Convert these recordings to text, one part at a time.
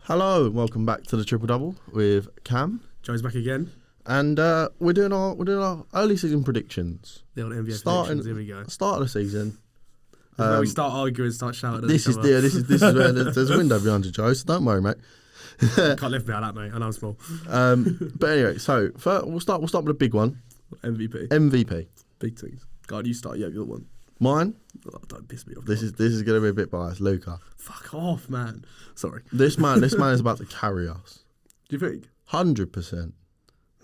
Hello, welcome back to the Triple Double with Cam, Joe's back again. and we're doing our early season predictions. The old NBA predictions. Here we go. Start of the season. This is where we start arguing, start shouting at This each is other. this is where there's a window behind you, Joe. So don't worry, mate. Can't lift me out of that, mate. I know I'm small. But anyway, so first, we'll start with a big one. MVP. Big things. God, you start. Yeah, you're one. Mine. Oh, don't piss me off. This is going to be a bit biased. LUKA. Fuck off, man. Sorry. This man is about to carry us. Do you think? 100%.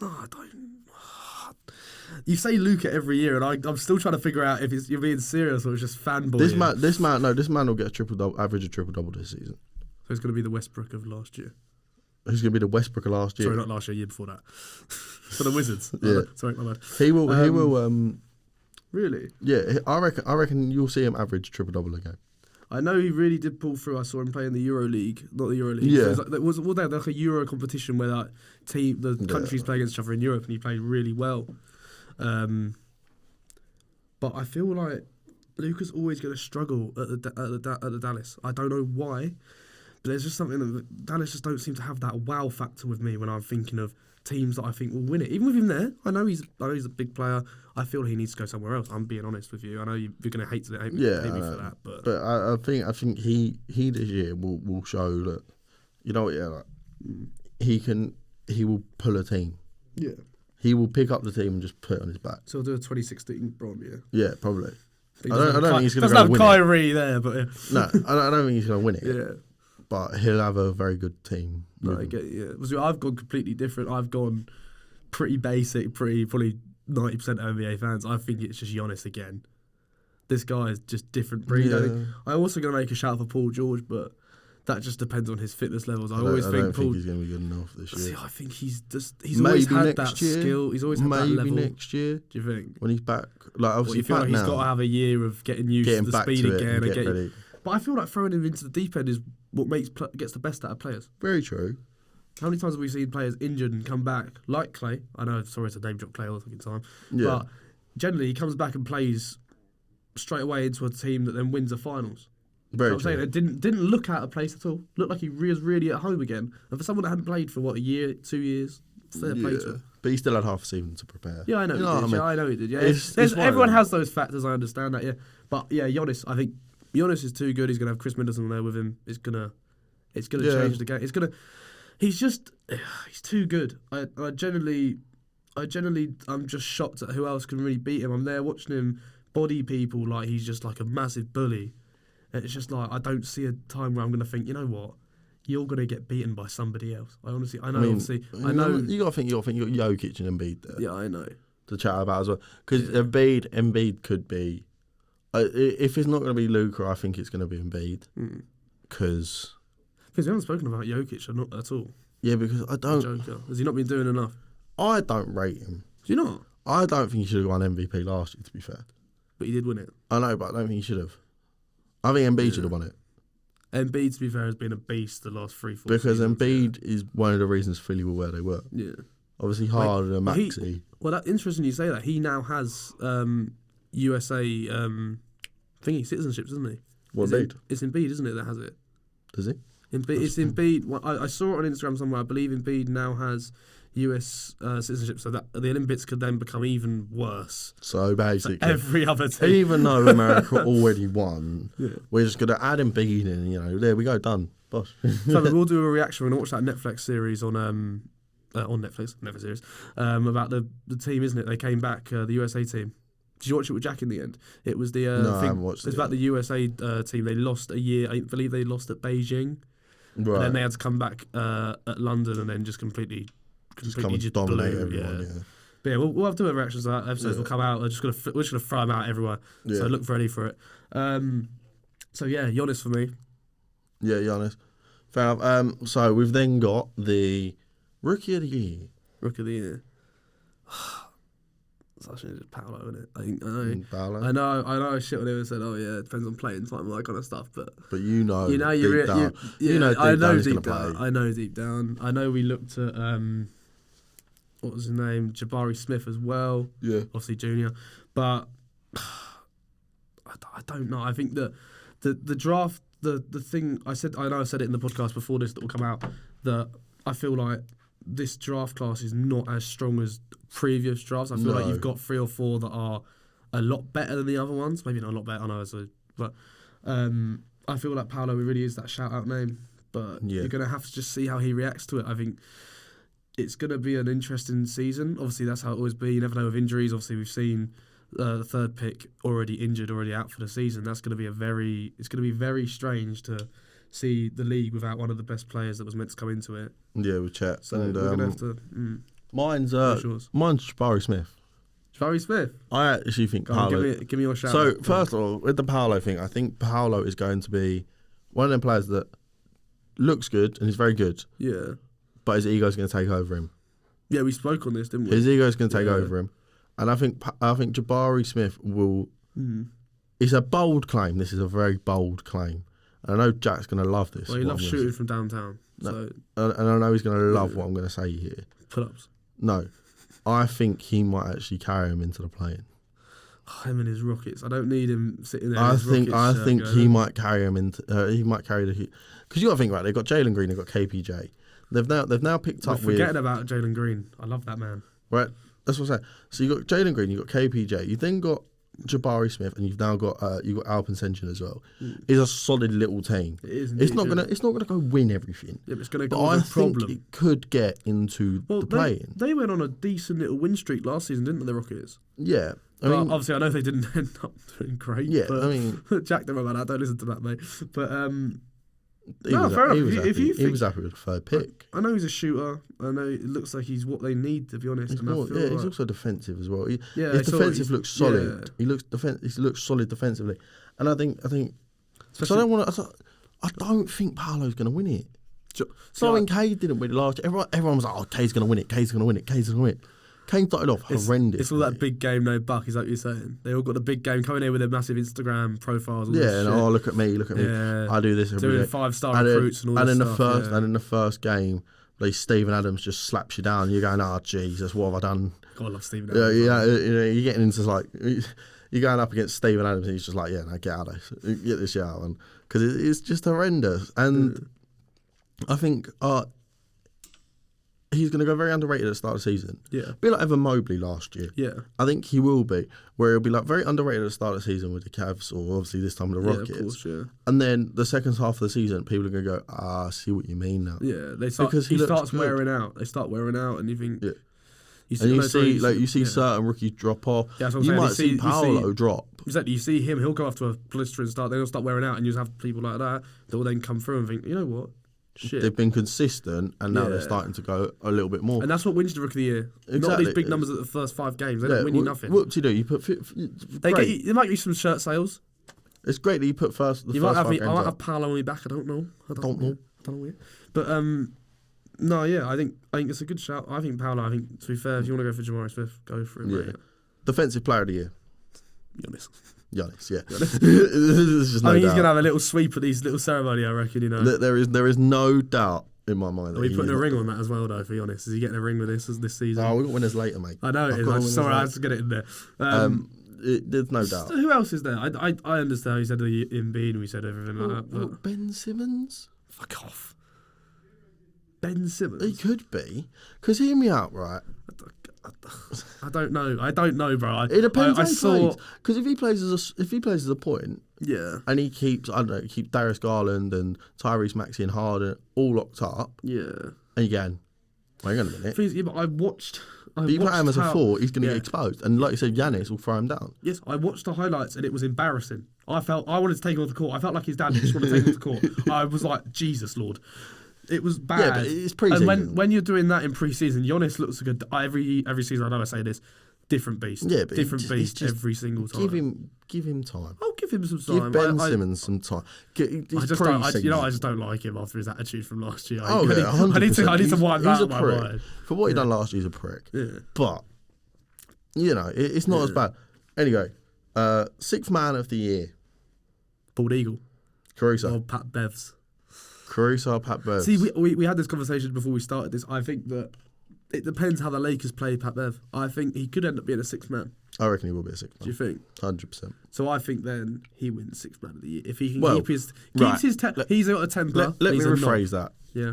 No, I don't. You say LUKA every year, and I'm still trying to figure out if you're being serious or it's just fanboy. This man will get a triple double, average a triple double this season. So it's going to be the Westbrook of last year. Who's going to be the Westbrook of last year? Sorry, not last year. Year before that. For the Wizards. Yeah. Sorry, my bad. He will. Really? Yeah, I reckon you'll see him average triple double again. I know he really did pull through. I saw him play in the Euro League, not the Euro League. Yeah. So there was like a Euro competition where that the countries play against each other in Europe, and he played really well. But I feel like Luka's always going to struggle at the Dallas. I don't know why, but there's just something that Dallas just don't seem to have that wow factor with me when I'm thinking of teams that I think will win it. Even with him there, I know he's a big player. I feel he needs to go somewhere else. I'm being honest with you. I know you're going to hate me for that, but I think he this year will show that, you know what, he will pull a team. Yeah. He will pick up the team and just put it on his back. So he'll do a 2016 Bron, yeah. Yeah, probably. I don't think he's going to go win have Kyrie there, but yeah. No, I don't think he's going to win it. Yeah. But he'll have a very good team. No, I get it, yeah. I've gone completely different. I've gone pretty basic, probably 90% of NBA fans. I think it's just Giannis again. This guy is just different breed. Yeah. I'm also going to make a shout for Paul George, but that just depends on his fitness levels. I don't think he's going to be good enough this year. See, I think he's always had that skill. He's always had that level. Maybe next year. Do you think? When he's back. Like, obviously, you feel like he's got to have a year of getting used to the speed again. And get ready. But I feel like throwing him into the deep end is what gets the best out of players. Very true. How many times have we seen players injured and come back, like Clay? I know, sorry to name drop Clay all the fucking time. Yeah. But generally, he comes back and plays straight away into a team that then wins the finals. Very true. It didn't look out of place at all. Looked like he was really at home again. And for someone that hadn't played for, a year, 2 years, fair play to him. But he still had half a season to prepare. Yeah, I know he did. I mean? Yeah, I know he did. Yeah, it's everyone has those factors, I understand that, yeah. But yeah, Giannis, I think Giannis is too good. He's going to have Chris Middleton there with him. It's gonna change the game. He's too good. I'm just shocked at who else can really beat him. I'm there watching him body people like he's just like a massive bully. And it's just like, I don't see a time where I'm going to think, you know what, you're going to get beaten by somebody else. I know. You got to think you got Jokic and Embiid there. Yeah, I know. To chat about as well, because Embiid could be. If it's not going to be LUKA, I think it's going to be Embiid. Because we haven't spoken about Jokic not at all. Yeah, because I don't. Joker. Has he not been doing enough? I don't rate him. Do you not? I don't think he should have won MVP last year, to be fair. But he did win it. I know, but I don't think he should have. I think Embiid should have won it. Embiid, to be fair, has been a beast the last 3-4 because seasons. Embiid is one of the reasons Philly were where they were. Yeah. Obviously harder than Maxey. That's interesting you say that. He now has USA citizenships, doesn't he? What, Embiid? It's Embiid, isn't it, that has it? Does he? It's Embiid. Well, I saw it on Instagram somewhere. I believe Embiid now has US citizenship, so that the Olympics could then become even worse. So basically, every other team, even though America already won, we're just going to add Embiid in. There we go, done. Bosh. So we'll do a reaction. We're going to watch that Netflix series on Netflix series about the team, isn't it? They came back, the USA team. Did you watch it with Jack in the end? It was the no, I haven't watched it. It's about the USA team. They lost a year. I believe they lost at Beijing. Right. And then they had to come back at London and then just completely dominate blew. everyone. But yeah, we'll have to do reactions to that. Episodes will come out. We're just gonna throw them out everywhere. Yeah. So look ready for it. So yeah, Giannis for me. Yeah, Giannis. Fair enough. So we've then got the Rookie of the Year. Rookie of the Year. Such a Paolo, isn't it? Paolo. I know. Shit on him and said, "Oh yeah, it depends on playing time, all that kind of stuff." But you know deep down. I know deep down. I know we looked at what was his name, Jabari Smith as well. Yeah, obviously junior, but I don't know. I think that the draft the thing I said. I know I said it in the podcast before this that will come out. That I feel like this draft class is not as strong as previous drafts. I feel like you've got 3 or 4 that are a lot better than the other ones. Maybe not a lot better. I know, but I feel like Paolo really is that shout out name. But you're gonna have to just see how he reacts to it. I think it's gonna be an interesting season. Obviously, that's how it always be. You never know with injuries. Obviously, we've seen the 3rd pick already injured, already out for the season. That's gonna be very strange to see the league without one of the best players that was meant to come into it. Yeah, with Chet. So we're gonna have to. Mine's Jabari Smith. Jabari Smith. I actually think Paolo. Give me your shout. So first of all, with the Paolo thing, I think Paolo is going to be one of them players that looks good and is very good. Yeah. But his ego's going to take over him. Yeah, we spoke on this, didn't we? His ego's going to take over him, and I think Jabari Smith will. It's a bold claim. This is a very bold claim. And I know Jack's going to love this. Well, he loves shooting from downtown. So. And I know he's going to love what I'm going to say here. Pull-ups. No. I think he might actually carry him into the play-in. Him and his Rockets. I don't need him sitting there. I think he might carry him into. He might carry the. Because you got to think about it. They've got Jalen Green. They've got KPJ. They've now picked up with. Forgetting about Jalen Green. I love that man. Right. That's what I'm saying. So you got Jalen Green. You got KPJ. You then got Jabari Smith, and you've now got Alpen Sengun as well. It's a solid little team. It is. It's not gonna go win everything. Yeah, but it's gonna go with a problem. I think it could get into the play-in. They went on a decent little win streak last season, didn't they, the Rockets? Yeah. I mean, obviously, I know they didn't end up doing great. Yeah, but I mean, Jack, don't worry about that. Don't listen to that, mate. But fair enough. He was happy with the 3rd pick. I know he's a shooter. I know it looks like he's what they need, to be honest. He's also defensive as well. His defensive looks solid. Yeah. He looks solid defensively, and I think. So I don't think Paolo's going to win it. So when Cade didn't win it last year, everyone was like, "Oh, Cade's going to win it. Cade's going to win it. Cade's going to win it." Kane started off horrendous. It's all that big game, no buck, is that what you're saying? They all got the big game coming in with their massive Instagram profiles. And look at me. Yeah. I do this every day. 5-star recruits and all that stuff. And in the first game, like Stephen Adams just slaps you down. You're going, "Oh, Jesus, what have I done?" God, I love Stephen Adams. You're getting into like you're going up against Stephen Adams, and he's just like, "Yeah, no, get out of this, get this shit out," because it's just horrendous. And I think he's going to go very underrated at the start of the season. Yeah. Be like Evan Mobley last year. Yeah. I think he will be, where he'll be like very underrated at the start of the season with the Cavs, or obviously this time with the Rockets. Yeah, of course, yeah. And then the second half of the season, people are going to go, I see what you mean now. Yeah, he starts wearing out. They start wearing out, and you think... Yeah. You see certain rookies drop off. Yeah, you might see Paolo drop. Exactly. You see him, he'll go off to a blistering start, then he'll start wearing out, and you just have people like that will then come through and think, you know what? Shit. They've been consistent, and now they're starting to go a little bit more. And that's what wins the Rookie of the Year. Exactly. Not these big numbers at the first 5 games. They don't win you nothing. What do you do? You put... There might be some shirt sales. It's great that you put first. I might have Paolo on me back. I don't know. I don't know yet. But no, yeah. I think it's a good shout. I think Paolo. I think, to be fair, if you want to go for Jabari Smith, go for him. Yeah. Mate. Defensive Player of the Year. Giannis, yeah. He's going to have a little sweep at these little ceremony, I reckon, you know. There is no doubt in my mind. Are we putting a ring on that as well, though, for Giannis? Is he getting a ring with this season? Oh, we've got winners later, mate. I know it is. Sorry, I had to get it in there. There's no doubt. Who else is there? I understand you said the Embiid and we said everything like that. But Ben Simmons? Fuck off. Ben Simmons? He could be. Because hear me out, right? I don't know, bro. It depends how he plays. Because if he plays as a point, yeah, and he keeps Darius Garland and Tyrese Maxey and Harden all locked up, yeah, and again, hang on a minute. Yeah, but I watched you put him as a 4, he's going to get exposed, and like you said, Giannis will throw him down. Yes, I watched the highlights and it was embarrassing. I wanted to take him off the court. I felt like his dad just wanted to take him off the court. I was like, Jesus Lord. It was bad. Yeah, but it's pre-season. And when you're doing that in pre-season, Giannis looks like every season. I know I say this, different beast. Yeah, but different beast every single time. Give him time. I'll give him some time. Give Ben Simmons some time. I just don't like him after his attitude from last year. Oh yeah, 100%. I need to wipe that out of my mind. For what he done last year, he's a prick. Yeah. But it's not as bad. Anyway, 6th man of the year, Bald Eagle, Caruso. Or Pat Bevs. Caruso, Pat Bev. See, we had this conversation before we started this. I think that it depends how the Lakers play Pat Bev. I think he could end up being a 6th man. I reckon he will be a sixth man. Do you think? 100%. So I think then he wins Sixth Man of the Year if he can keep his he's got a temper. Let me rephrase that. Yeah.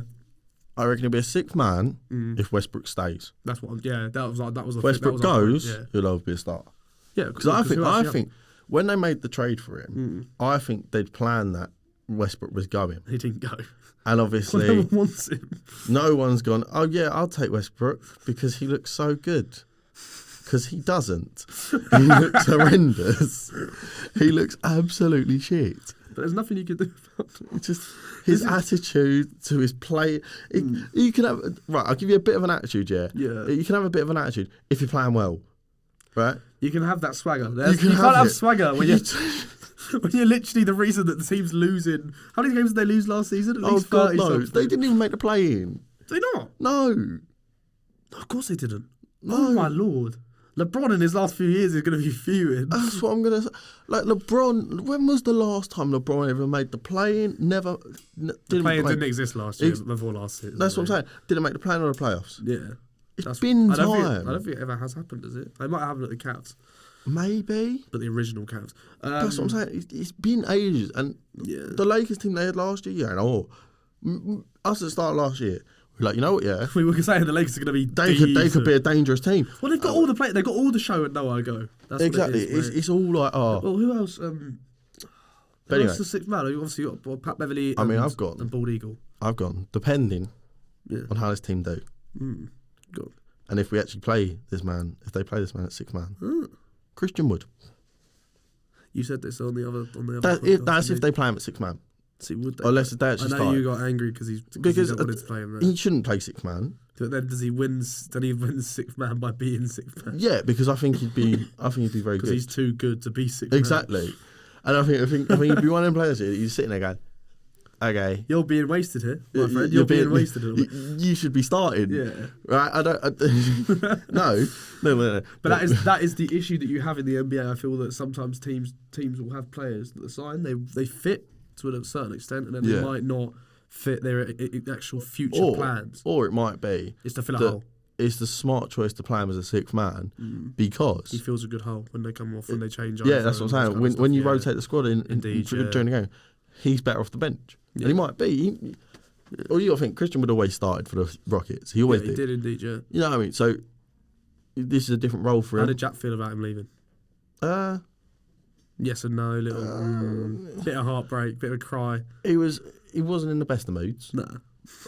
I reckon he'll be a sixth man if Westbrook stays. That's what. That was. Westbrook goes, he'll be a starter. Yeah, because I think when they made the trade for him, I think they'd planned that Westbrook was going. He didn't go, and obviously no one wants him. No one's gone. Oh yeah, I'll take Westbrook because he looks so good. Because he doesn't. He looks horrendous. He looks absolutely shit. But there's nothing you can do about it. It's just his attitude to his play. You can have I'll give you a bit of an attitude. Yeah. You can have a bit of an attitude if you're playing well, right? You can have that swagger. You can't have swagger when you're literally the reason that the team's losing. How many games did they lose last season? At least 30 no! something. They didn't even make the play-in. Did they not? No. Of course they didn't. No. Oh my lord! LeBron in his last few years is going to be fuming. That's what I'm going to say. Like LeBron, when was the last time LeBron ever made the play-in? Never. The play-in didn't exist last year. Before last season. That's what I'm saying. Didn't make the play-in or the playoffs. Yeah. It's been time. I don't think it ever has happened, has it? They might have it at the Cavs. Maybe. But the original Cavs. That's what I'm saying. It's been ages. And the Lakers team they had last year, us at the start of last year, we're like, you know what, we were saying the Lakers are going to be they could be a dangerous team. Well, they've got all the play. They've got all the show and nowhere go. That's exactly. It's all like, Well, who else? But anyway, the sixth man? You obviously got Pat Beverly and Bald Eagle. I've gone, depending on how this team do. Good. And if we actually play this man, if they play this man at sixth man, Christian Wood. You said this on the other. That's if they play him at sixth man. See, would they? Unless they actually start. I know you got angry because he wanted to play him there. He shouldn't play sixth man. But then does he win? Then he wins sixth man by being sixth man. Yeah, because I think he'd be very good. Because he's too good to be sixth. Exactly. And I think he'd be one of them players. He's sitting there going, "Okay, you're being wasted here, my friend. You're being wasted. You should be starting." Yeah. Right. No. But that is the issue that you have in the NBA. I feel that sometimes teams will have players that sign they fit to a certain extent, and then they might not fit their actual future plans. Or it might be it's to fill a hole. It's the smart choice to play him as a sixth man because he fills a good hole when they come off when they change. Yeah, that's what I'm saying. When you rotate the squad during the game, he's better off the bench, and he might be. Or you got to think Christian would always started for the Rockets. He always did. He did indeed. Yeah. You know what I mean? So this is a different role for him. How did Jack feel about him leaving? Yes and no, bit of heartbreak, bit of a cry. He wasn't in the best of moods. Nah.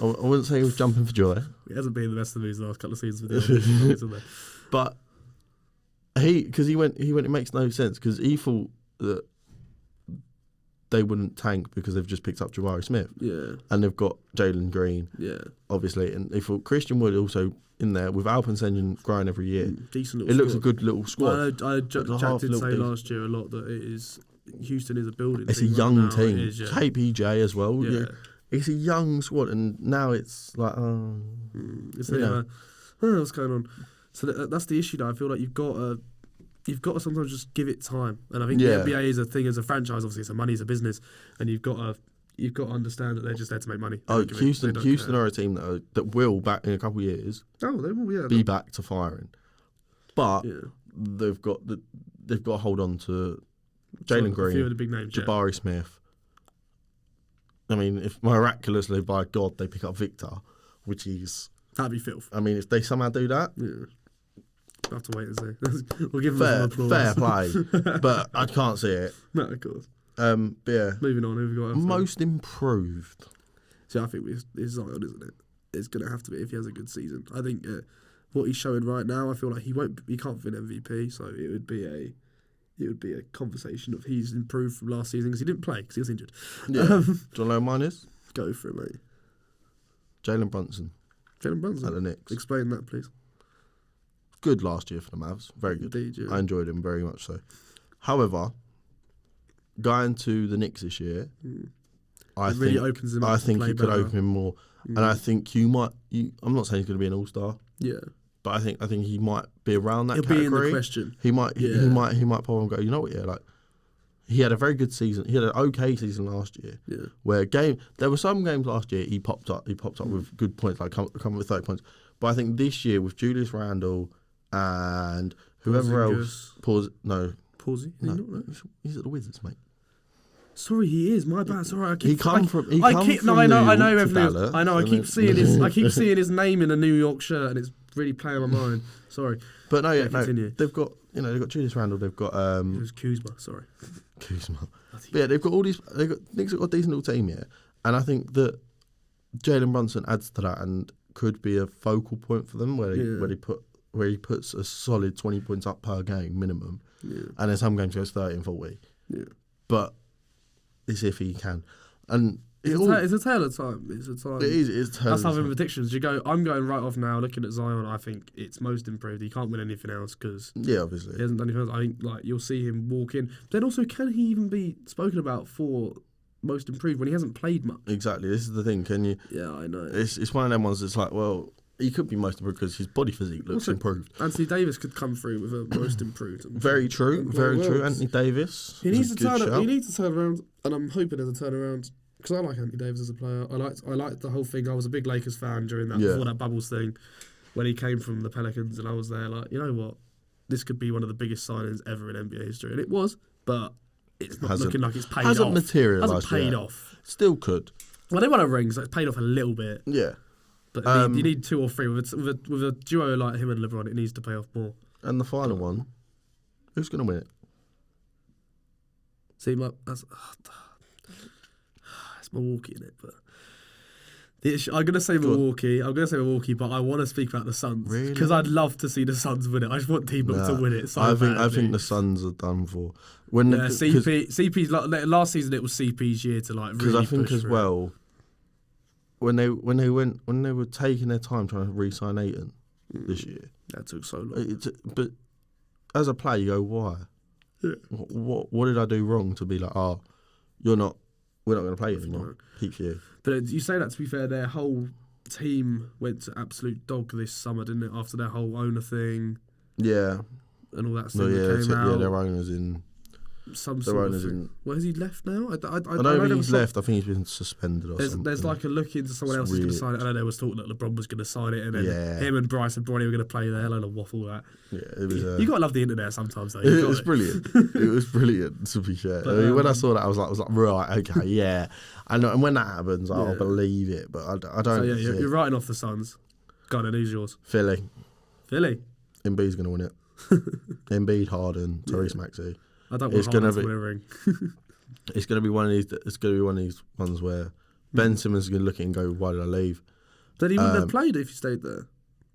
I wouldn't say he was jumping for joy. He hasn't been in the best of moods the last couple of seasons with the other. But he went, it makes no sense because he thought that they wouldn't tank because they've just picked up Jabari Smith. Yeah. And they've got Jalen Green. Yeah. Obviously. And they thought Christian Wood also in there with Alpensengin growing every year. Decent little squad. It looks a good little squad. Well, Jack did say last year a lot that Houston is a building it's team. It's a young right team. Is, KPJ as well. Yeah. It's a young squad and now it's like, what's going on? So that's the issue that I feel like you've got to sometimes just give it time. And I think the NBA is a thing as a franchise. Obviously, so money's a business, and you've got to understand that they're just there to make money. Houston are a team that will back in a couple of years. Oh, they will, be back to firing, but they've got to hold on to Jalen Green, a few of the big names, Jabari Smith. I mean, if miraculously by God they pick up Victor, which is that'd be filth. I mean, if they somehow do that, I'll have to wait and see. We'll give them some applause. Fair play, but I can't see it. No, of course. But yeah. Moving on, who have we got after? Most improved. See, I think it's Zion, isn't it? It's going to have to be if he has a good season. I think what he's showing right now, I feel like he can't win MVP, so it would be a conversation of he's improved from last season because he didn't play because he was injured. Yeah. Do you want to know who mine is? Go for it, mate. Jalen Brunson. Jalen Brunson? At the Knicks. Explain that, please. Good last year for the Mavs. Very good. Indeed, yeah. I enjoyed him very much so. However, going to the Knicks this year, I think it could open him more. And I think I'm not saying he's going to be an all-star. Yeah. But I think he might be around that category. He'll be in the question. He might pop and go, you know what, like he had a very good season. He had an okay season last year. Yeah. Where there were some games last year he popped up with good points, like come with 30 points. But I think this year with Julius Randle and whoever else. Pausey? No, No. He's at the Wizards, mate. Sorry, he is. My bad. Sorry, I keep. I know. I keep seeing his name in a New York shirt, and it's really playing my mind. Sorry. But they've got Julius Randle. They've got it was Kuzma. Sorry. Kuzma. But yeah, they've got all these. Knicks have got a decent little team here, and I think that Jalen Brunson adds to that and could be a focal point for them where he puts a solid 20 points up per game minimum, and in some games goes 30 and 40. Yeah. But it's if he can, and it's a tale of time. It's a time. It is. That's having predictions. I'm going right off now. Looking at Zion, I think it's most improved. He can't win anything else because obviously he hasn't done anything else. I think you'll see him walk in. Then also, can he even be spoken about for most improved when he hasn't played much? Exactly. This is the thing. Can you? Yeah, I know. It's one of them ones that's like, well, he could be most improved because his body physique looks improved. Anthony Davis could come through with a most improved. Very true. Anthony Davis. He needs to turn around, and I'm hoping there's a turnaround because I like Anthony Davis as a player. I liked the whole thing. I was a big Lakers fan during that before that Bubbles thing when he came from the Pelicans, and I was there like, you know what, this could be one of the biggest signings ever in NBA history, and it was, but it's not looking like it's paid off. Hasn't materialised. Hasn't paid off. Still could. Well, they won a ring, so it's paid off a little bit. Yeah. But you need 2 or 3 with a duo like him and LeBron. It needs to pay off more. And the final one, who's going to win it? Seem like that's Milwaukee in it, but I'm gonna say Milwaukee. But I want to speak about the Suns because I'd love to see the Suns win it. I just want T-Book to win it. I think the Suns are done for. CP's last season it was CP's year to like really. Because I think as well. When they were taking their time trying to re-sign Ayton this year, that took so long. But as a player, you go, why? Yeah. What did I do wrong to be like, we're not going to play anymore? Peak for you. But you say that, to be fair, their whole team went to absolute dog this summer, didn't it? After their whole owner thing. Yeah. And all that stuff that came out. Yeah, their owners in. Some sort of thing. Well, has he left now? I know he's left. I think he's been suspended or something. There's like a look into someone else who's going to sign it. I know there was talk that LeBron was going to sign it, and then him and Bryce and Bronny were going to play there. A load of waffle that. Yeah, it was. You got to love the internet sometimes, though. It was brilliant. It was brilliant, to be fair. But, when I saw that, I was like, right, okay, yeah. And when that happens, I'll believe it. But I don't. So you're writing off the Suns. Go on, who's yours? Philly. Embiid's going to win it. Embiid, Harden, Tyrese Maxey. I don't want Harden to win a ring. It's going to be one of these. It's going to be one of these ones where Ben Simmons is going to look at it and go, "Why did I leave?" Then he wouldn't have played if he stayed there.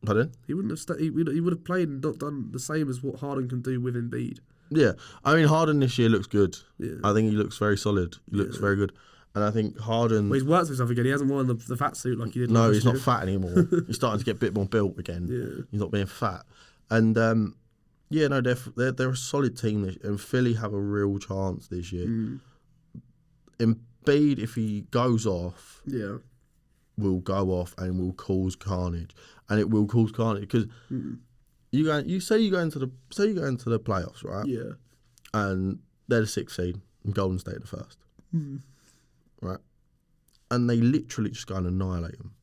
Pardon? He wouldn't have stayed. He would have played and not done the same as what Harden can do with Embiid. Yeah, I mean Harden this year looks good. Yeah. I think he looks very solid. He looks very good, and I think Harden. Well, he's worked himself again. He hasn't worn the fat suit like he did. No, he's not fat anymore. He's starting to get a bit more built again. Yeah. He's not being fat, and. Yeah, no, they're a solid team, and Philly have a real chance this year. Embiid, if he goes off, will go off and will cause carnage, and it will cause carnage because you go into the playoffs, right? Yeah, and they're the 6th seed, and Golden State the 1st, right? And they literally just go and annihilate them.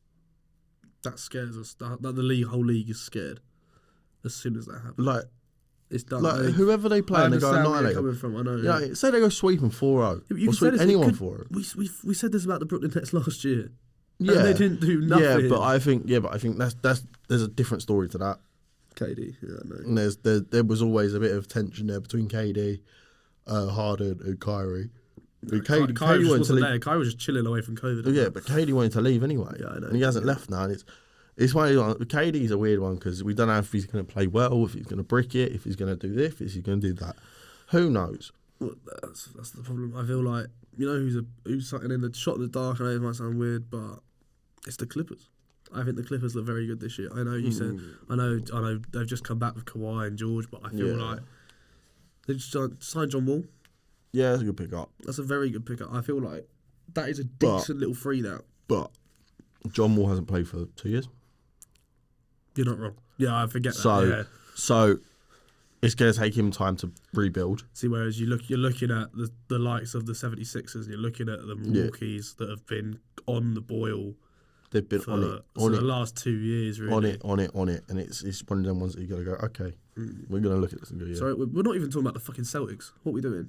That scares us. The whole league is scared as soon as that happens. Like. It's done. Like whoever they play, and they go annihilate. Coming from, I know. Yeah, say they go sweeping 4-0, or sweep anyone 4-0. We said this about the Brooklyn Nets last year. Yeah, and they didn't do nothing. Yeah, but I think that's there's a different story to that. KD, yeah, I know. And there was always a bit of tension there between KD, Harden, and Kyrie. Kyrie wasn't there. Kyrie was just chilling away from COVID. Yeah, but KD wanted to leave anyway. Yeah, I know. And he hasn't left now. And it's one of these, KD's a weird one because we don't know if he's going to play well, if he's going to brick it, if he's going to do this, if he's going to do that. Who knows? Well, that's the problem. I feel like, you know, who's something in the shot in the dark. I know it might sound weird, but it's the Clippers. I think the Clippers look very good this year. I know you said, I know they've just come back with Kawhi and George, but I feel like they just signed John Wall. Yeah, that's a good pickup. That's a very good pickup. I feel like that is a decent little free now. But John Wall hasn't played for 2 years. You're not wrong. Yeah, I forget that. So it's going to take him time to rebuild. See, whereas you're looking at the likes of the 76ers, and you're looking at the rookies that have been on the boil they've been on it the last 2 years, really. On it, and it's one of them ones that you got to go, okay, we're going to look at this and go, yeah. Sorry, we're not even talking about the fucking Celtics. What are we doing?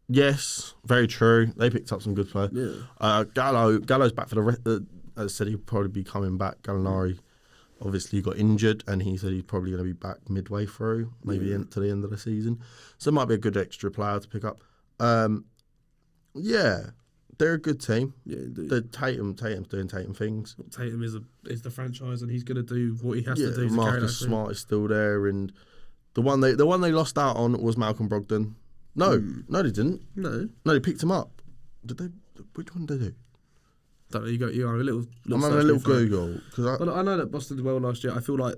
Yes, very true. They picked up some good players. Yeah. Gallo's back for the rest. As I said, he'll probably be coming back. Gallinari obviously got injured, and he said he's probably going to be back midway through, maybe to the end of the season. So it might be a good extra player to pick up. Yeah, they're a good team. Yeah, indeed. Tatum's doing Tatum things. Tatum is the franchise, and he's going to do what he has to do. Marcus Smart is still there, and the one they lost out on was Malcolm Brogdon. No, they didn't. No, they picked him up. Did they? Which one did they do? Don't know. You are a little. I'm having a little Google because I know that Boston did well last year. I feel like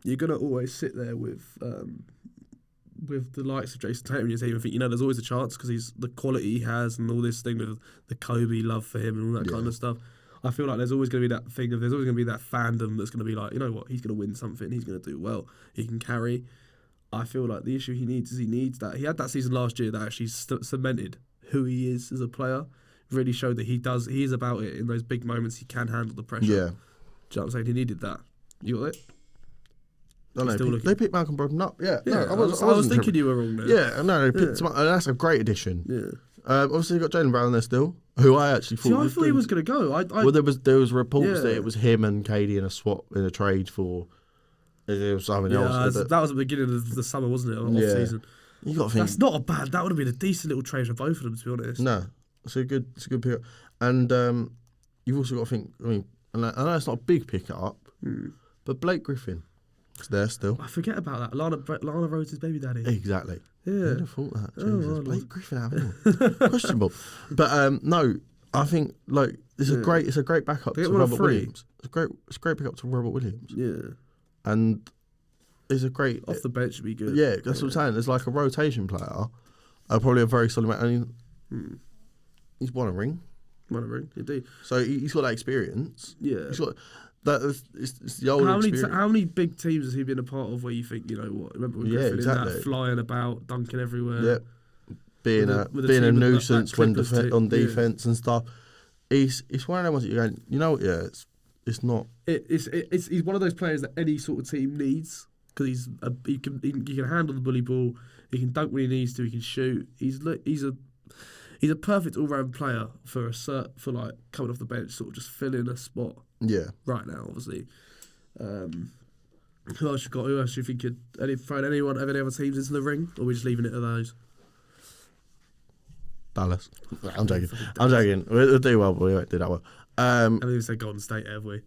you're gonna always sit there with the likes of Jason Tatum in your team and think, there's always a chance because he's the quality he has and all this thing with the Kobe love for him and all that kind of stuff. I feel like there's always going to be that thing there's always going to be that fandom that's going to be like, you know what, he's going to win something, he's going to do well, he can carry. I feel like the issue he needs that. He had that season last year that actually cemented who he is as a player. Really showed that he is about it in those big moments. He can handle the pressure. Yeah. Do you know what I'm saying? He needed that. You got it? They picked Malcolm Brogdon up. Yeah. No, I was thinking you were wrong there. Yeah, no, they picked him up, and that's a great addition. Yeah. Obviously, you've got Jaylen Brown there still, who I actually thought. I thought he was going to go. Well, there was reports that it was him and KD in a swap in a trade for. It was something else. That was the beginning of the summer, wasn't it? Off season. You got to think that's not a bad. That would have been a decent little trade for both of them, to be honest. No, it's a good period, and you've also got to think. I mean, I know it's not a big pickup, but Blake Griffin is there still. I forget about that. Lana Rhodes' baby daddy. Exactly. Yeah. I'd have thought that. Jesus, Blake Griffin out of questionable. But no, I think it's a great backup to Robert Williams. It's a great pickup to Robert Williams. Yeah. And it's a great off the bench would be good. Yeah, that's what I'm saying. There's like a rotation player, probably a very solid man. I mean, he's won a ring. Indeed. So he's got that experience. Yeah. He's got that. It's the old experience. How many big teams has he been a part of where you think, you know what? Remember when Griffin in that flying about, dunking everywhere. Yeah. Being a nuisance when on defense and stuff. It's one of those ones that you're going. You know, it's not. He's one of those players that any sort of team needs because he can handle the bully ball. He can dunk when he needs to. He can shoot. He's a perfect all round player for like coming off the bench, sort of just filling a spot. Yeah. Right now, obviously. Who else you got? Who else do you think could throw any other teams into the ring, or are we just leaving it to those? Dallas. I'm joking. We'll do well, but we won't do that well. I think we said Golden State, have we?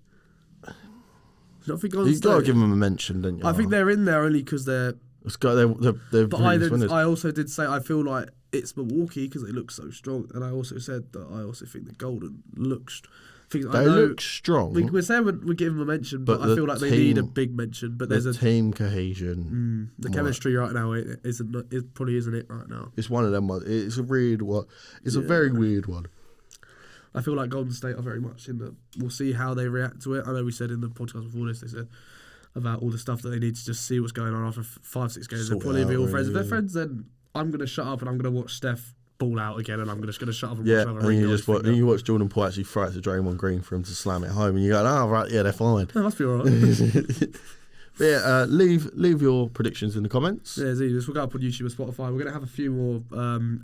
You've got to give them a mention, don't you? I think they're in there only because they're. They're but I also did say I feel like it's Milwaukee because they look so strong, and I also said that I also think the Golden looks. Look strong. We're saying we're giving them a mention, but I feel like they need a big mention. But there's a team cohesion. The chemistry right now it probably isn't it right now. It's one of them ones. It's a weird one. It's a very weird one. I feel like Golden State are very much in the. We'll see how they react to it. I know we said in the podcast before this, they said about all the stuff that they need to just see what's going on after 5-6 games. They'll probably be all friends. If they're friends, then I'm going to shut up and I'm going to watch Steph ball out again, and I'm just going to shut up and watch another. And you watch Jordan Poole actually throw it to Draymond Green for him to slam it home, and you go, right, yeah, they're fine. That must be all right. But yeah, leave your predictions in the comments. Yeah, we'll go up on YouTube or Spotify. We're going to have a few more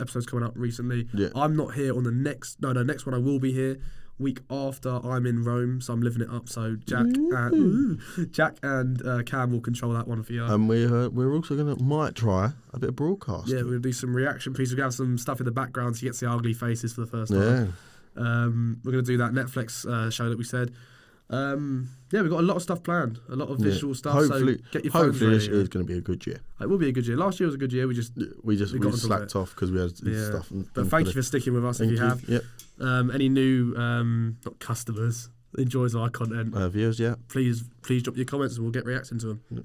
episodes coming up recently. Yeah. I'm not here on the next one I will be here. Week after I'm in Rome, so I'm living it up. So Jack and Cam will control that one for you. And we're also might try a bit of broadcast. Yeah, we're gonna do some reaction pieces. We're gonna have some stuff in the background so you get to see ugly faces for the first time. Yeah. We're gonna do that Netflix show that we said. We've got a lot of stuff planned, a lot of visual stuff. Hopefully, so get your phones hopefully ready. This year is going to be a good year. It will be a good year. Last year was a good year. We just slacked off because we had stuff. But thank you for sticking with us. If you have. Yep. Any new not customers enjoys our content, viewers, yeah. Please drop your comments and we'll get reacting to them. Yep.